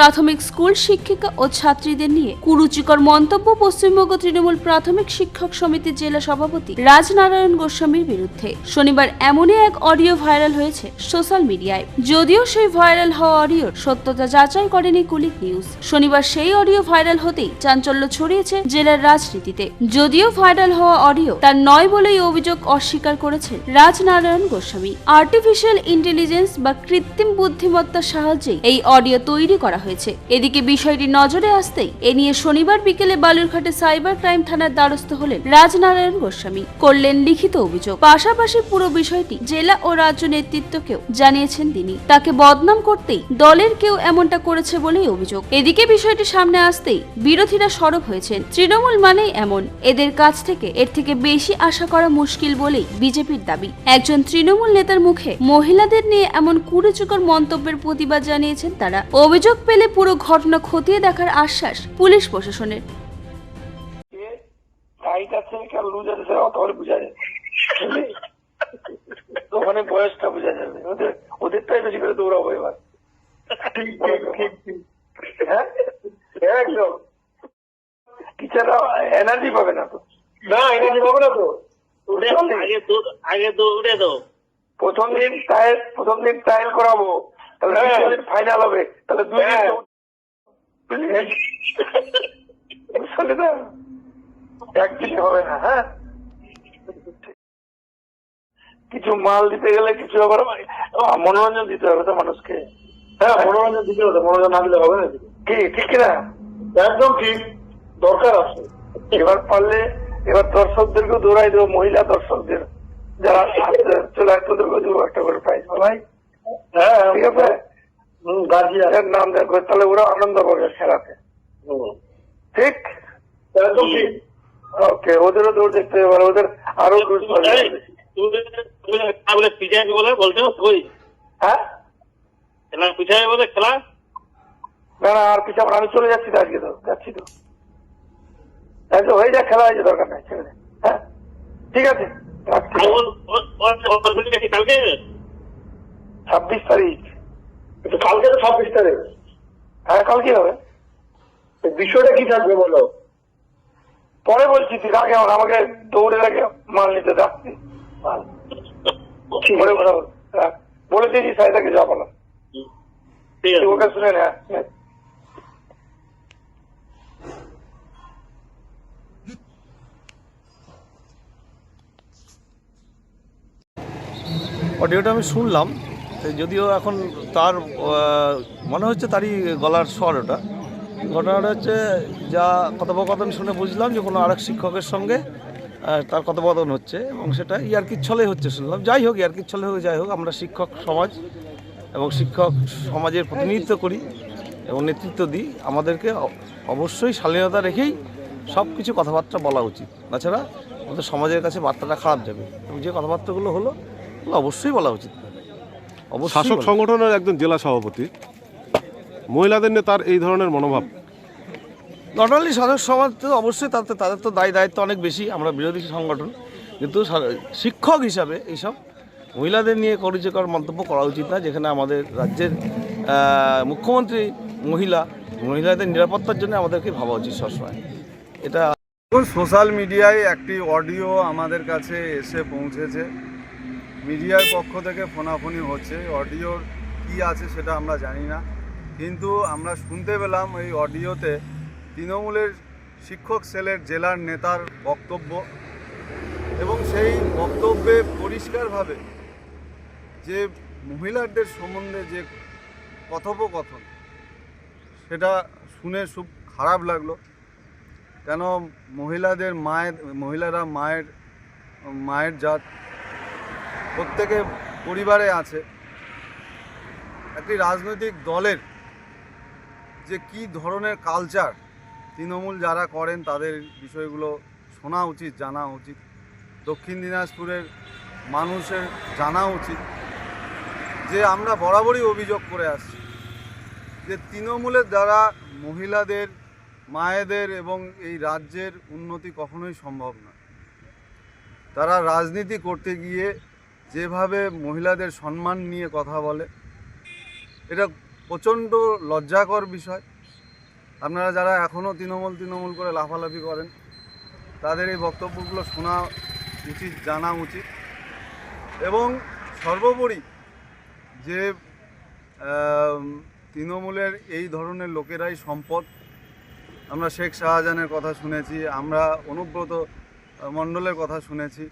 প্রাথমিক স্কুল শিক্ষিকা ও ছাত্রীদের নিয়ে কুরুচিকর মন্তব্য পশ্চিমবঙ্গ তৃণমূল প্রাথমিক শিক্ষক সমিতির জেলা সভাপতি রাজনারায়ণ গোস্বামীর বিরুদ্ধে শনিবার এমনই এক অডিও ভাইরাল হয়েছে সোশ্যাল মিডিয়ায়। যদিও সেই ভাইরাল হওয়া অডিওর সত্যতা যাচাই করেনি কুলিক নিউজ। শনিবার সেই অডিও ভাইরাল হতেই চাঞ্চল্য ছড়িয়েছে জেলার রাজনীতিতে। যদিও ভাইরাল হওয়া অডিও তার নয় বলেই অভিযোগ অস্বীকার করেছেন রাজনারায়ণ গোস্বামী। আর্টিফিশিয়াল ইন্টেলিজেন্স বা কৃত্রিম বুদ্ধিমত্তার সাহায্যে এই অডিও তৈরি করা হয়েছে। এদিকে বিষয়টি নজরে আসতেই এ নিয়ে শনিবার বিকেলে বালুরঘাটে সাইবার ক্রাইম থানার দ্বারস্থ হলেন রাজনারায়ণ গোস্বামী, করলেন লিখিত অভিযোগ। পাশাপাশি পুরো বিষয়টি জেলা ও রাজ্য নেতৃত্বকেও জানিয়েছেন তিনি। তাকে বদনাম করতেই দলের কেউ এমনটা করেছে বলেই অভিযোগ। এদিকে বিষয়টি সামনে আসতেই বিরোধীরা সরব হয়েছেন। তৃণমূল মানেই এমন, এদের কাছ থেকে এর থেকে বেশি আশা করা মুশকিল বলেই বিজেপির দাবি। একজন তৃণমূল নেতার মুখে মহিলাদের নিয়ে এমন কুরুচিকর মন্তব্যের প্রতিবাদ জানিয়েছেন তারা। অভিযোগ পেলে পুরো ঘটনা খতিয়ে দেখার আশ্বাস পুলিশ প্রশাসনের। ওখানে বয়সটা বোঝা যাবে, ওদেরটাই বেশি করে দৌড়াবো এবার। হ্যাঁ একদম, টিচাররা এনার্জি পাবে না তো। না এনার্জি পাবে না তো। আগে দৌড়ে দাও। প্রথম দিন ট্রায়াল করাবো, তাহলে ফাইনাল হবে, তাহলে 2 দিন বুঝলে তো, একদিনে হবে না। হ্যাঁ কিছু মাল দিতে গেলে কিছু আবার মনোরঞ্জন দিতে হবে তো মানুষকে। হ্যাঁ মনোরঞ্জন দিতে হবে, মনোরঞ্জন না দিলে হবে না। কি ঠিক কিনা? একদম ঠিক, দরকার আছে। এবার পারলে এবার দর্শকদেরকেও দৌড়াই দেবো, মহিলা দর্শকদের যারা চলে আসতে ওদেরকেও দেবো একটা করে প্রাইজ ভাই। হ্যাঁ ঠিক আছে, গার্জিয়ানের নাম দেখো, তাহলে ওরা আনন্দ পাবে খেলাতে। ঠিক একদম ঠিক। ওকে, ওদেরও দৌড় দেখতে হবে, ওদের আরো খেলা। না না আর পিছাবো, আমি চলে যাচ্ছি তো, আজকে তো যাচ্ছি তো, একদম হয়ে যা, খেলা হয়েছে, দরকার নাই, ছেড়ে দে। হ্যাঁ ঠিক আছে, 26 তারিখ। কালকে তো 26 তারিখ। হ্যাঁ কালকে হবে। বিষয়টা কি থাকবে বলো? পরে বলছি, তুই আগে আমাকে দৌড়ে রেখে মাল নিতে যাচ্ছি, বলে দিয়েছি সাইদাকে যা বলো, ওকে শুনে না। অডিওটা আমি শুনলাম, যদিও এখন তার মনে হচ্ছে তারই গলার স্বর ওটা। ঘটনাটা হচ্ছে, যা কথোপকথন শুনে বুঝলাম যে কোনো আরেক শিক্ষকের সঙ্গে তার কথোপকথন হচ্ছে, এবং সেটা ইয়ার্কির ছলে হচ্ছে শুনলাম। যাই হোক, ইয়ার্কির ছলে হোক যাই হোক, আমরা শিক্ষক সমাজ এবং শিক্ষক সমাজের প্রতিনিধিত্ব করি এবং নেতৃত্ব দিই। আমাদেরকে অবশ্যই শালীনতা রেখেই সব কিছু কথাবার্তা বলা উচিত, তাছাড়া আমাদের সমাজের কাছে বার্তাটা খারাপ যাবে। এবং যে কথাবার্তাগুলো হলো অবশ্যই বলা উচিত। শাসক সংগঠনের একজন জেলা সভাপতি, মহিলাদের নিয়ে তার এই ধরনের মনোভাব, নট অনলি শাসক সমাজ, তো অবশ্যই তাদের তো দায়িত্ব অনেক বেশি। আমরা বিরোধী সংগঠন, কিন্তু শিক্ষক হিসাবে এইসব মহিলাদের নিয়ে কুরুচিকর মন্তব্য করা উচিত না। যেখানে আমাদের রাজ্যের মুখ্যমন্ত্রী মহিলাদের নিরাপত্তার জন্য আমাদেরকে ভাবা উচিত সবসময়। এটা সোশ্যাল মিডিয়ায় একটি অডিও আমাদের কাছে এসে পৌঁছেছে। মিডিয়ার পক্ষ থেকে ফোনাফোনি হচ্ছে, অডিওর কি আছে সেটা আমরা জানি না, কিন্তু আমরা শুনতে পেলাম এই অডিওতে তৃণমূলের শিক্ষক সেলের জেলার নেতার বক্তব্য, এবং সেই বক্তব্যে পরিষ্কারভাবে যে মহিলাদের সম্বন্ধে যে কথোপকথন, সেটা শুনে খুব খারাপ লাগলো। কেন মহিলারা মায়ের জাত, প্রত্যেকে পরিবারে আছে। একটি রাজনৈতিক দলের যে কি ধরনের কালচার তৃণমূল যারা করেন তাদের বিষয়গুলো শোনা উচিত, জানা উচিত। দক্ষিণ দিনাজপুরের মানুষের জানা উচিত যে আমরা বরাবরই অভিযোগ করে আসছি যে তৃণমূলের দ্বারা মহিলাদের, মায়েদের এবং এই রাজ্যের উন্নতি কখনোই সম্ভব নয়। তারা রাজনীতি করতে গিয়ে যেভাবে মহিলাদের সম্মান নিয়ে কথা বলে, এটা প্রচণ্ড লজ্জাকর বিষয়। আপনারা যারা এখনও তৃণমূল করে লাফালাফি করেন, তাদের এই বক্তব্যগুলো শোনা উচিত, জানা উচিত। এবং সর্বোপরি যে তৃণমূলের এই ধরনের লোকেরাই সম্পদ। আমরা শেখ শাহজাহানের কথা শুনেছি, আমরা অনুব্রত মণ্ডলের কথা শুনেছি।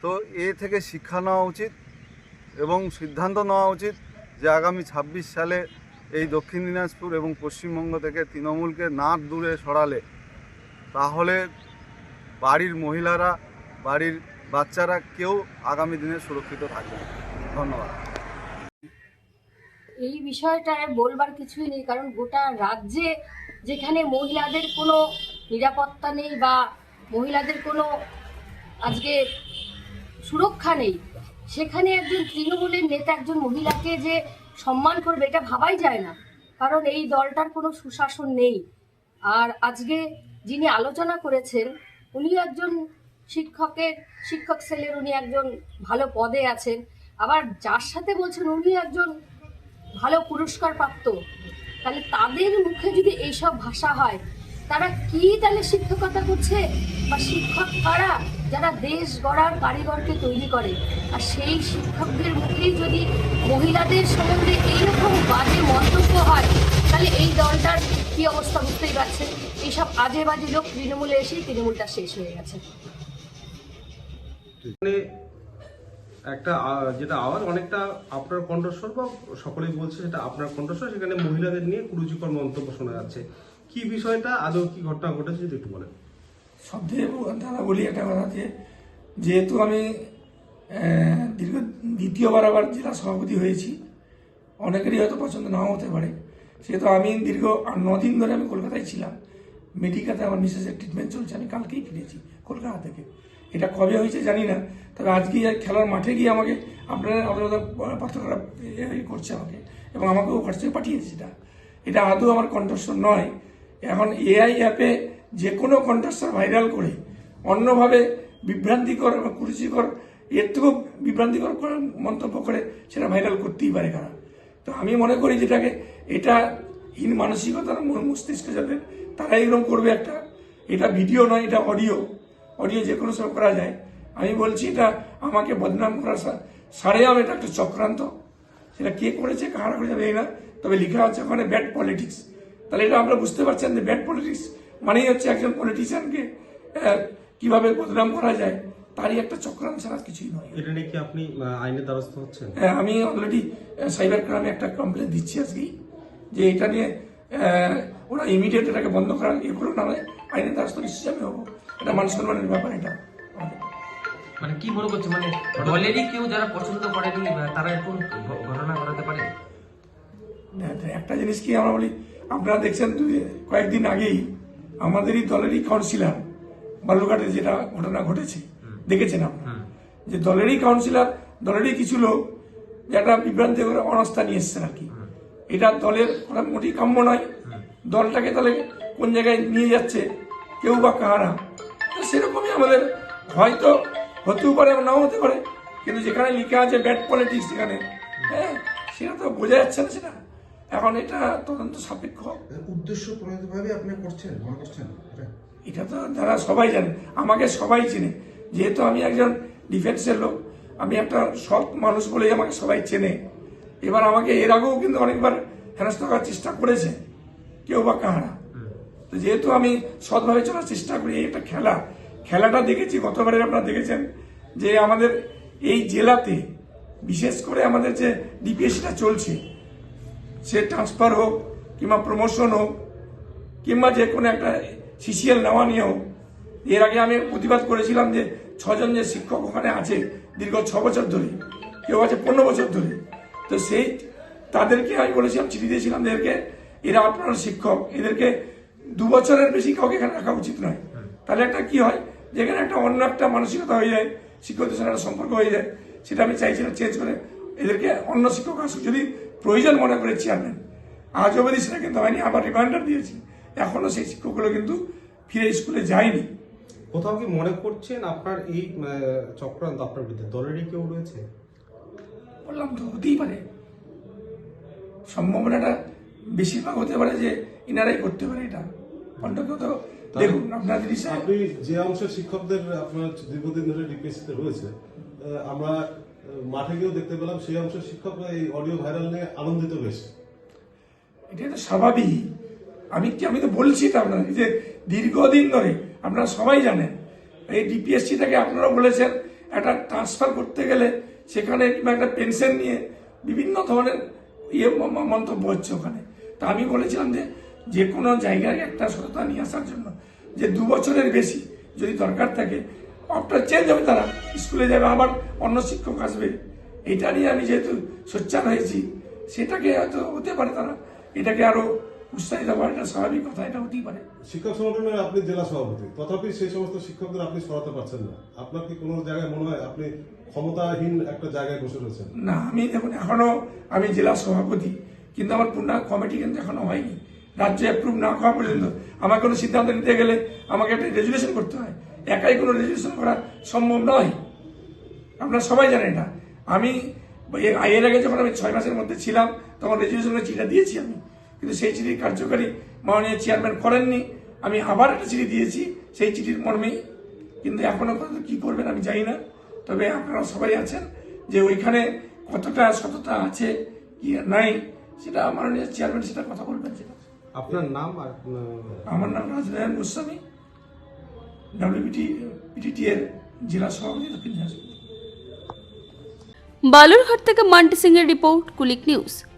তো এ থেকে শিক্ষা নেওয়া উচিত এবং সিদ্ধান্ত নেওয়া উচিত যে আগামী 26 সালে এই দক্ষিণ দিনাজপুর এবং পশ্চিমবঙ্গ থেকে তৃণমূলকে না দূরে সরালে তাহলে বাড়ির মহিলারা, বাড়ির বাচ্চারা কেউ আগামী দিনে সুরক্ষিত থাকবে না। ধন্যবাদ। এই বিষয়টায় বলবার কিছুই নেই, কারণ গোটা রাজ্যে যেখানে মহিলাদের কোনো নিরাপত্তা নেই বা মহিলাদের কোনো আজকে সুরক্ষা নেই, সেখানে একজন তৃণমূলের নেতা একজন মহিলাকে যে সম্মান করবে এটা ভাবাই যায় না। কারণ এই দলটার কোনো সুশাসন নেই। আর আজকে যিনি আলোচনা করেছেন উনি একজন শিক্ষক সেলের উনি একজন ভালো পদে আছেন, আবার যার সাথে বলছেন উনি একজন ভালো পুরস্কার প্রাপ্ত। তাহলে তাদের মুখে যদি এইসব ভাষা হয়, তারা কি তাহলে শিক্ষকতা করছে? বা শিক্ষক কারা? যারা দেশ গড়ার কারিগরকে তৈরি করে। আর সেই শিক্ষকদের মুখেই যদি মহিলাদের সম্বন্ধে এইরকম বাজে মন্তব্য হয়, তাহলে এই দলটার কি অবস্থা বুঝতেই পারছেন। এইসব আজে বাজে লোক তৃণমূলে এসেই তৃণমূলটা শেষ হয়ে গেছে। একটা যেটা আওয়াজ অনেকটা আপনার কণ্ঠস্বর বা সকলেই বলছে সেটা আপনার কণ্ঠস্বর, সেখানে মহিলাদের নিয়ে কুরুচিকর মন্তব্য শোনা যাচ্ছে। কি বিষয়টা, আদৌ কি ঘটনা ঘটেছে যদি একটু বলেন। সবথেকে দাদা বলি একটা কথা, যেহেতু আমি দ্বিতীয়বার আবার জেলা সভাপতি হয়েছি, অনেকেরই হয়তো পছন্দ নাও হতে পারে, সেহেতু আমি দীর্ঘ 9 দিন ধরে আমি কলকাতায় ছিলাম। মেডিকাতে আমার মিসেসের ট্রিটমেন্ট চলছে, আমি কালকেই ফিরেছি কলকাতা থেকে। এটা কবে হয়েছে জানি না, তবে আজকে খেলার মাঠে গিয়ে আমাকে আপনারা পত্রকার করছে আমাকে, এবং আমাকেও হোয়াটসঅ্যাপে পাঠিয়েছে। এটা আদৌ আমার কণ্ঠস্বর নয়। এখন এআই অ্যাপে যে কোনো কণ্ঠস্বর ভাইরাল করে অন্যভাবে বিভ্রান্তিকর এবং কুরুচিকর, এর থেকেও বিভ্রান্তিকর মন্তব্য করে সেটা ভাইরাল করতেই পারে কারা। তো আমি মনে করি যেটাকে এটা হীন মানসিকতার মস্তিষ্ক যাদের, তারা এরকম করবে একটা। এটা ভিডিও নয়, এটা অডিও যে কোনো সময় করা যায়। আমি বলছি এটা আমাকে বদনাম করার সারেআম, এটা একটা চক্রান্ত। সেটা কে করেছে, কারা করেছে জানি না, তবে লেখা হচ্ছে ওখানে ব্যাড পলিটিক্স। তাহলে এটা আমরা বুঝতে পারছেন যে ব্যাড পলিটিক্স মানেই হচ্ছে একজন পলিটিশিয়ানকে কিভাবে বদনাম করা যায়, তারই একটা চক্রান্ত ছাড়া কিছুই নয়। এটা নিয়ে কি আপনি আইনের দ্বারস্থ হচ্ছেন? হ্যাঁ, আমি অলরেডি সাইবার ক্রাইমে একটা কমপ্লেন দিচ্ছি আজকেই, যে এটা নিয়ে ওরা ইমিডিয়েট এটাকে বন্ধ করার করো, না হয় আইনের দ্বারস্থ নিশ্চয়ই আমি হবো। এটা মান সম্মানের ব্যাপার। এটা মানে কি মনে করছে, মানে দলেরই কেউ যারা পছন্দ করেনি তারা এরকম ঘটনা ঘটাতে পারে? একটা জিনিস কি আমরা বলি, আপনারা দেখছেন কয়েকদিন আগেই আমাদেরই দলেরই কাউন্সিলর বালুরঘাটে যেটা ঘটনা ঘটেছে, দেখেছেন আপনারা, যে দলেরই কাউন্সিলর, দলেরই কিছু লোক যেটা বিভ্রান্তি করে অনাস্থা নিয়ে এসছেন আর কি। এটা দলের মোটেই কাম্য নয়। দলটাকে তাহলে কোন জায়গায় নিয়ে যাচ্ছে কেউ বা কারা, সেরকমই আমাদের হয়তো হতেও পারে, নাও হতে পারে, কিন্তু যেখানে লেখা আছে ব্যাড পলিটিক্স, সেখানে সেটা তো বোঝা যাচ্ছে না। সেটা এখন এটা তদন্ত সাপেক্ষ। উদ্দেশ্য প্রণোদিতভাবে আপনি করছেন, মনে করছেন? এটা তো যারা সবাই জানে, আমাকে সবাই চেনে, যেহেতু আমি একজন ডিফেন্সের লোক, আমি একটা সৎ মানুষ বলেই আমাকে সবাই চেনে। এবার আমাকে এর আগেও কিন্তু অনেকবার হেনস্থ করার চেষ্টা করেছে কেউ বা কাহারা। তো যেহেতু আমি সৎভাবে চলার চেষ্টা করি, এটা খেলাটা দেখেছি গতবারের, আপনারা দেখেছেন যে আমাদের এই জেলাতে বিশেষ করে আমাদের যে ডিপিএসসিটা চলছে, সে ট্রান্সফার হোক কিংবা প্রমোশন হোক কিংবা যে কোনো একটা সিসিএল নেওয়া নিয়ে হোক, এর আগে আমি প্রতিবাদ করেছিলাম যে 6 জন যে শিক্ষক ওখানে আছে দীর্ঘ 6 বছর ধরে, কেউ আছে 15 বছর ধরে, তো সেই তাদেরকে আমি বলেছিলাম, চিঠি দিয়েছিলাম এদেরকে, এরা আপনার শিক্ষক, এদেরকে 2 বছরের বেশি কাউকে এখানে রাখা উচিত নয়। তাহলে একটা কি হয়, যেখানে একটা অন্য একটা মানসিকতা হয়ে যায়, শিক্ষকদের সঙ্গে একটা সম্পর্ক হয়ে যায়, সেটা আমি চাইছিলাম চেঞ্জ করে এদেরকে অন্য শিক্ষক আসুক যদি প্রয়োজন মনে করে চেয়ারম্যান। আজ অবধি সেটা কিন্তু হয়নি, আবার রিমাইন্ডার দিয়েছি, এখনো সেই শিক্ষকগুলো কিন্তু ফিরে স্কুলে যায়নি। কোথাও কি মনে করছেন আপনার এই চক্রান্ত আপনার বিরুদ্ধে দলেরই কেউ রয়েছে? বললাম তো হতেই পারে, সম্ভাবনাটা বেশিরভাগ হতে পারে যে ইনারাই করতে পারে এটা। কন্ট্রাক্ট তো দেখুন আপনাদের হিসাবে আপনি যে অংশের শিক্ষকদের আপনার দীর্ঘদিন ধরে ডিপিএসসিতে রয়েছে, আমরা মাঠে গিয়েও দেখতে পেলাম সেই অংশের শিক্ষকরা এই অডিও ভাইরাল নিয়ে আনন্দিত বেশ। এটা তো স্বাভাবিক। আমি তো বলছি এটা আপনাদের যে দীর্ঘদিন ধরে আপনারা সবাই জানেন এই ডিপিএসসিটাকে আপনারা বলেছেন একটা ট্রান্সফার করতে গেলে সেখানে কিংবা একটা পেনশন নিয়ে বিভিন্ন ধরনের মন্তব্য হচ্ছে ওখানে। তা আমি বলেছিলাম যে কোনো জায়গায় একটা সততা নিয়ে আসার জন্য যে 2 বছরের বেশি যদি দরকার থাকে আফটার চেঞ্জ হবে, তারা স্কুলে যাবে, আবার অন্য শিক্ষক আসবে। এটা নিয়ে আমি যেহেতু সোচ্চার হয়েছি, সেটাকে হয়তো হতে পারে তারা এটাকে আরো উৎসাহিত করা, এটা স্বাভাবিক কথা, এটা হতেই পারে। শিক্ষক সংগঠনের আপনি জেলা সভাপতি, তথাপি সেই সমস্ত শিক্ষকদের আপনি সরাতে পারছেন না। আপনার কি কোনো জায়গায় মনে হয় আপনি ক্ষমতাহীন একটা জায়গায় বসে রয়েছেন? না, আমি দেখুন এখনো আমি জেলা সভাপতি, কিন্তু আমার পূর্ণাঙ্গ কমিটি কিন্তু এখনো হয়নি। রাজ্য অ্যাপ্রুভ না হওয়া পর্যন্ত আমার কোনো সিদ্ধান্ত নিতে গেলে আমাকে একটা রেজুলেশন করতে হয়। একাই কোনো রেজুলেশন করা সম্ভব নয়, আপনারা সবাই জানেন এটা। আমি এর আগে যখন আমি 6 মাসের মধ্যে ছিলাম তখন রেজুলেশনের চিঠিটা দিয়েছি আমি, কিন্তু সেই চিঠি কার্যকারী মাননীয় চেয়ারম্যান করেননি। আমি আবার একটা চিঠি দিয়েছি সেই চিঠির মর্মেই, কিন্তু এখনো পর্যন্ত কি করবেন আমি জানি না। তবে আপনারা সবাই আছেন যে ওইখানে কতটা সততা আছে কি নাই সেটা মাননীয় চেয়ারম্যান সেটা কথা বলবেন। সেটা আপনার নাম আর আমার নাম রাজনারায়ণ গোস্বামী, WPTT এর জেলা সভাপতি দক্ষিণ দিনাজপুর। বালুরঘাট থেকে মান্টি সিং এর রিপোর্ট, কুলিক নিউজ।